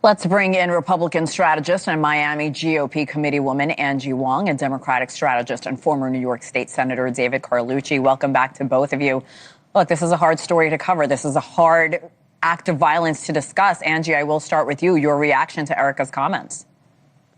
Let's bring in Republican strategist and Miami GOP committee woman Angie Wong and Democratic strategist and former New York State Senator David Carlucci. Welcome back to both of you. Look, this is a hard story to cover. This is a hard act of violence to discuss. Angie, I will start with you. Your reaction to Erica's comments.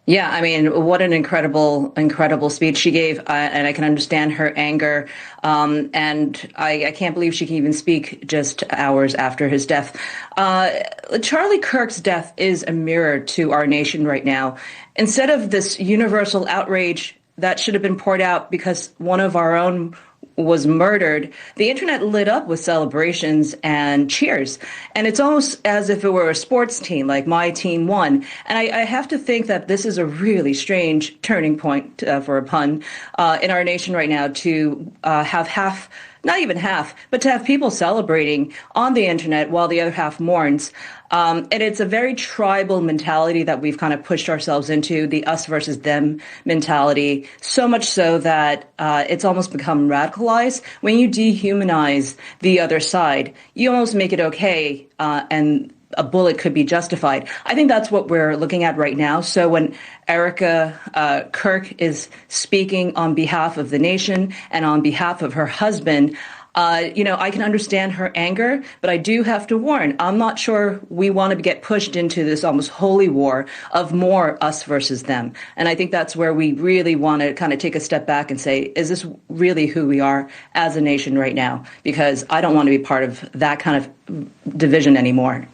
Yeah, I mean, what an incredible speech she gave, and I can understand her anger. And I can't believe she can even speak just hours after his death. Charlie Kirk's death is a mirror to our nation right now. Instead of this universal outrage that should have been poured out because one of our own was murdered, the internet lit up with celebrations and cheers. And it's almost as if it were a sports team, like my team won. And I have to think that this is a really strange turning point, for a pun, in our nation right now to have half, not even half, but to have people celebrating on the internet while the other half mourns. And it's a very tribal mentality that we've kind of pushed ourselves into, the us versus them mentality, so much so that it's almost become radicalized. When you dehumanize the other side, you almost make it okay, and a bullet could be justified. I think that's what we're looking at right now. So when Erica Kirk is speaking on behalf of the nation and on behalf of her husband, I can understand her anger, but I do have to warn, I'm not sure we want to get pushed into this almost holy war of more us versus them. And I think that's where we really want to kind of take a step back and say, is this really who we are as a nation right now? Because I don't want to be part of that kind of division anymore.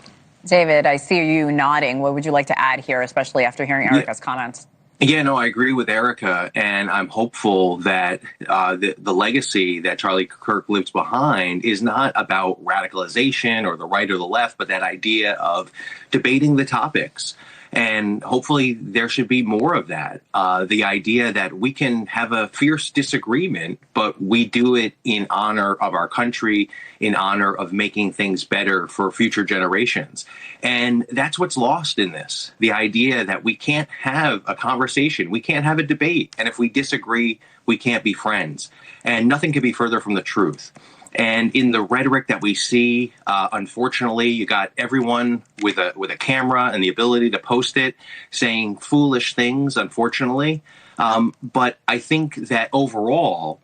David, I see you nodding. What would you like to add here, especially after hearing Erica's comments? Yeah, no, I agree with Erica, and I'm hopeful that the legacy that Charlie Kirk leaves behind is not about radicalization or the right or the left, but that idea of debating the topics. And hopefully there should be more of that. The idea that we can have a fierce disagreement, but we do it in honor of our country, in honor of making things better for future generations. And that's what's lost in this. The idea that we can't have a conversation, we can't have a debate. And if we disagree, we can't be friends. And nothing could be further from the truth. And in the rhetoric that we see, unfortunately, you got everyone with a camera and the ability to post it saying foolish things, unfortunately. But I think that overall,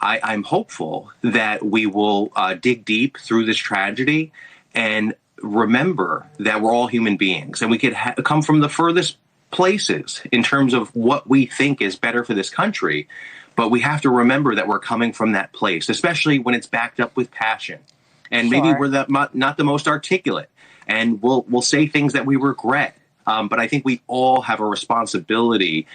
I'm hopeful that we will dig deep through this tragedy and remember that we're all human beings and we could come from the furthest places in terms of what we think is better for this country. But we have to remember that we're coming from that place, especially when it's backed up with passion. And maybe we're not the most articulate, and we'll say things that we regret. But I think we all have a responsibility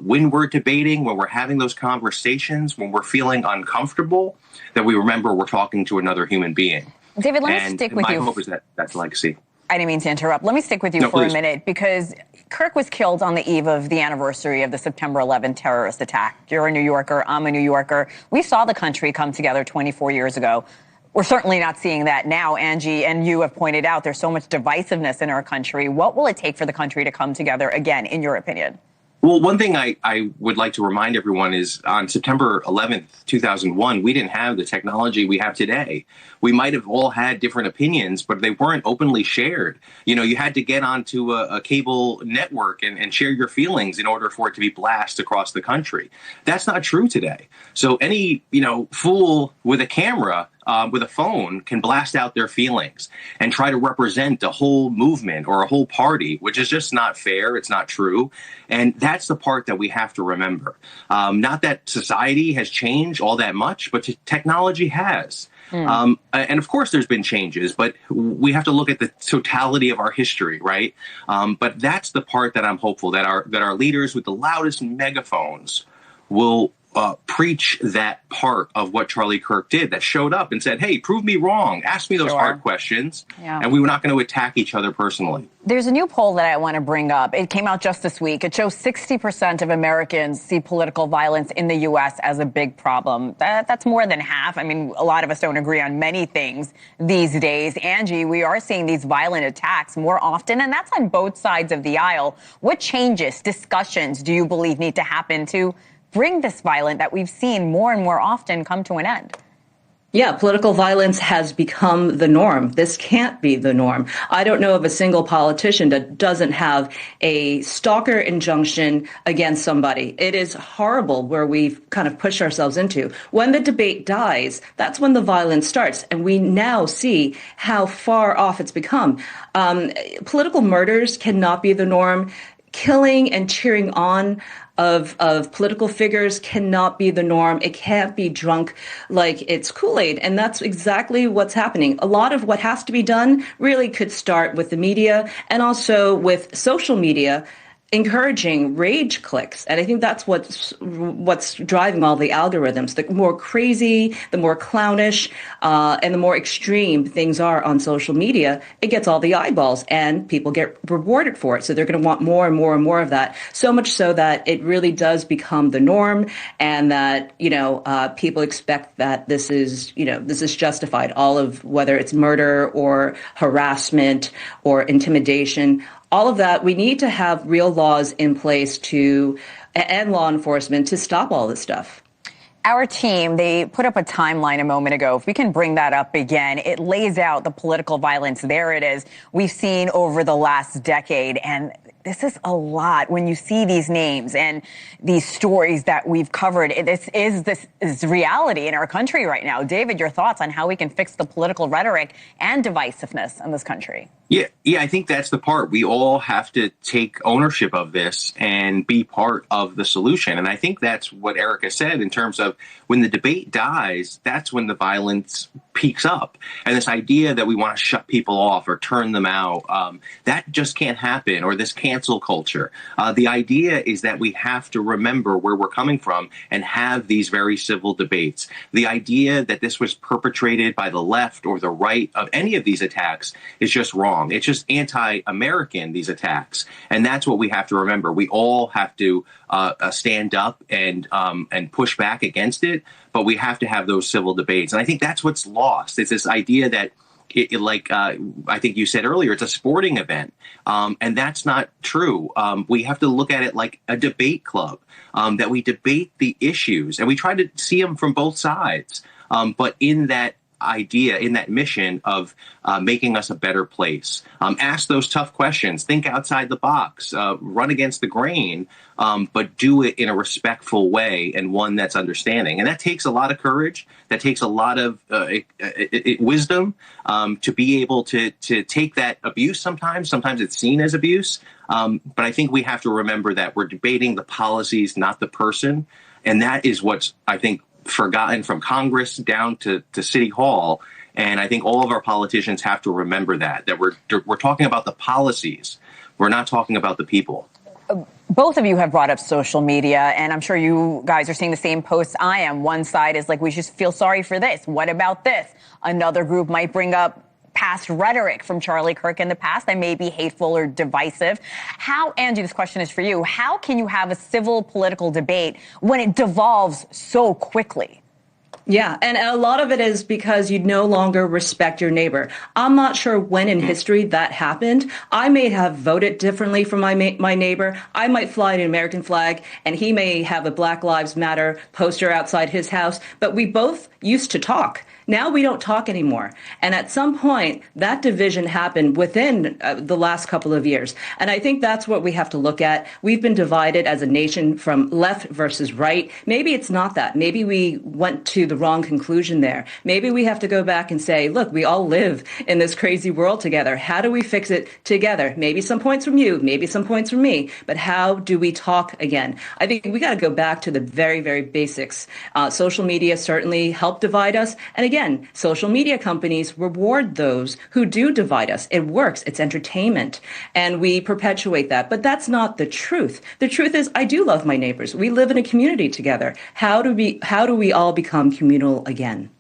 when we're debating, when we're having those conversations, when we're feeling uncomfortable, that we remember we're talking to another human being. David, let me stick with you. My hope is that that's legacy. I didn't mean to interrupt. Let me stick with you for a minute, because Kirk was killed on the eve of the anniversary of the September 11th terrorist attack. You're a New Yorker. I'm a New Yorker. We saw the country come together 24 years ago. We're certainly not seeing that now. Angie and you have pointed out there's so much divisiveness in our country. What will it take for the country to come together again, in your opinion? Well, one thing I would like to remind everyone is on September 11th, 2001, we didn't have the technology we have today. We might have all had different opinions, but they weren't openly shared. You had to get onto a cable network and share your feelings in order for it to be blasted across the country. That's not true today. So any, fool with a camera with a phone can blast out their feelings and try to represent a whole movement or a whole party, which is just not fair. It's not true. And that's the part that we have to remember. Not that society has changed all that much, but technology has. And of course, there's been changes, but we have to look at the totality of our history, right? But that's the part that I'm hopeful that our leaders with the loudest megaphones will preach that part of what Charlie Kirk did, that showed up and said, hey, prove me wrong. Ask me those hard questions. Yeah. And we were not going to attack each other personally. There's a new poll that I want to bring up. It came out just this week. It shows 60% of Americans see political violence in the U.S. as a big problem. That's more than half. I mean, a lot of us don't agree on many things these days. Angie, we are seeing these violent attacks more often, and that's on both sides of the aisle. What changes, discussions do you believe need to happen to bring this violence that we've seen more and more often come to an end? Yeah, political violence has become the norm. This can't be the norm. I don't know of a single politician that doesn't have a stalker injunction against somebody. It is horrible where we've kind of pushed ourselves into. When the debate dies, that's when the violence starts. And we now see how far off it's become. Political murders cannot be the norm. Killing and cheering on of political figures cannot be the norm. It can't be drunk like it's Kool-Aid. And that's exactly what's happening. A lot of what has to be done really could start with the media and also with social media encouraging rage clicks. And I think that's what's driving all the algorithms. The more crazy, the more clownish, and the more extreme things are on social media, it gets all the eyeballs and people get rewarded for it. So they're going to want more and more and more of that. So much so that it really does become the norm, and that, people expect that this is justified. All of, whether it's murder or harassment or intimidation, all of that, we need to have real laws in place and law enforcement to stop all this stuff. Our team, they put up a timeline a moment ago. If we can bring that up again, it lays out the political violence. There it is. We've seen over the last decade, and this is a lot when you see these names and these stories that we've covered. This is reality in our country right now. David, your thoughts on how we can fix the political rhetoric and divisiveness in this country? Yeah, I think that's the part. We all have to take ownership of this and be part of the solution. And I think that's what Erica said in terms of when the debate dies, that's when the violence peaks up. And this idea that we want to shut people off or turn them out, that just can't happen, or this cancel culture. The idea is that we have to remember where we're coming from and have these very civil debates. The idea that this was perpetrated by the left or the right of any of these attacks is just wrong. It's just anti-American, these attacks. And that's what we have to remember. We all have to stand up and push back against it, but we have to have those civil debates. And I think that's what's lost. It's this idea that, I think you said earlier, it's a sporting event. And that's not true. We have to look at it like a debate club, that we debate the issues and we try to see them from both sides. But in that idea, in that mission of making us a better place. Ask those tough questions, think outside the box, run against the grain, but do it in a respectful way and one that's understanding. And that takes a lot of courage. That takes a lot of wisdom to be able to take that abuse sometimes. Sometimes it's seen as abuse. But I think we have to remember that we're debating the policies, not the person. And that is what's, I think, forgotten from Congress down to City Hall. And I think all of our politicians have to remember that we're talking about the policies. We're not talking about the people. Both of you have brought up social media, and I'm sure you guys are seeing the same posts I am. One side is like, we should feel sorry for this. What about this? Another group might bring up past rhetoric from Charlie Kirk in the past that may be hateful or divisive. How, Angie, this question is for you. How can you have a civil political debate when it devolves so quickly? Yeah, and a lot of it is because you no longer respect your neighbor. I'm not sure when in history that happened. I may have voted differently from my neighbor. I might fly an American flag, and he may have a Black Lives Matter poster outside his house, but we both used to talk. Now we don't talk anymore. And at some point, that division happened within the last couple of years. And I think that's what we have to look at. We've been divided as a nation from left versus right. Maybe it's not that. Maybe we went to the wrong conclusion there. Maybe we have to go back and say, look, we all live in this crazy world together. How do we fix it together? Maybe some points from you, maybe some points from me, but how do we talk again? I think we got to go back to the very, very basics. Social media certainly help divide us. And again, social media companies reward those who do divide us. It works. It's entertainment. And we perpetuate that. But that's not the truth. The truth is, I do love my neighbors. We live in a community together. How do we all become communal again?